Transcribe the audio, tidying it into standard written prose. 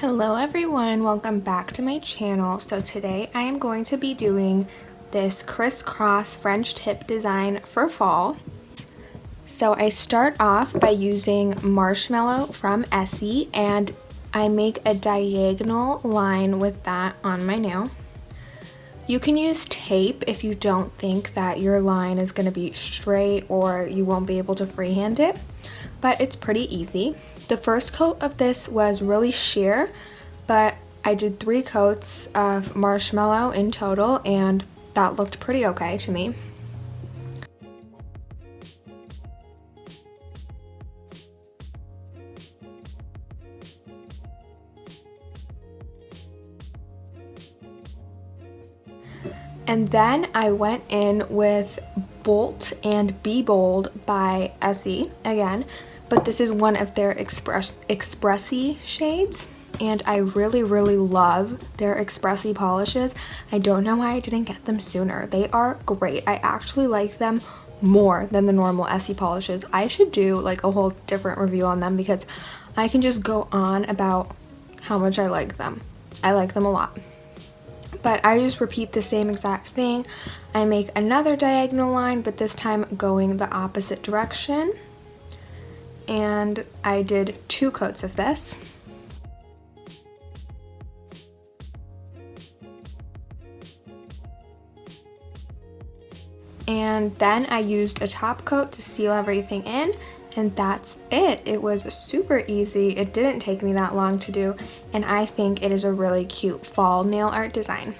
Hello everyone, welcome back to my channel. So today I am going to be doing this crisscross French tip design for fall. So I start off by using marshmallow from Essie and I make a diagonal line with that on my nail. You can use tape if you don't think that your line is going to be straight or you won't be able to freehand it, but it's pretty easy. The first coat of this was really sheer, but I did 3 coats of marshmallow in total and that looked pretty okay to me. And then I went in with Bolt and Be Bold by Essie again, but this is one of their expressy shades, and I really love their expressy polishes. I don't know why I didn't get them sooner. They are great. I actually like them more than the normal Essie polishes. I should do like a whole different review on them because I can just go on about how much I like them. I like them a lot. But I just repeat the same exact thing. I make another diagonal line, but this time going the opposite direction. And I did 2 coats of this. And then I used a top coat to seal everything in, and that's it. It was super easy. It didn't take me that long to do, and I think it is a really cute fall nail art design.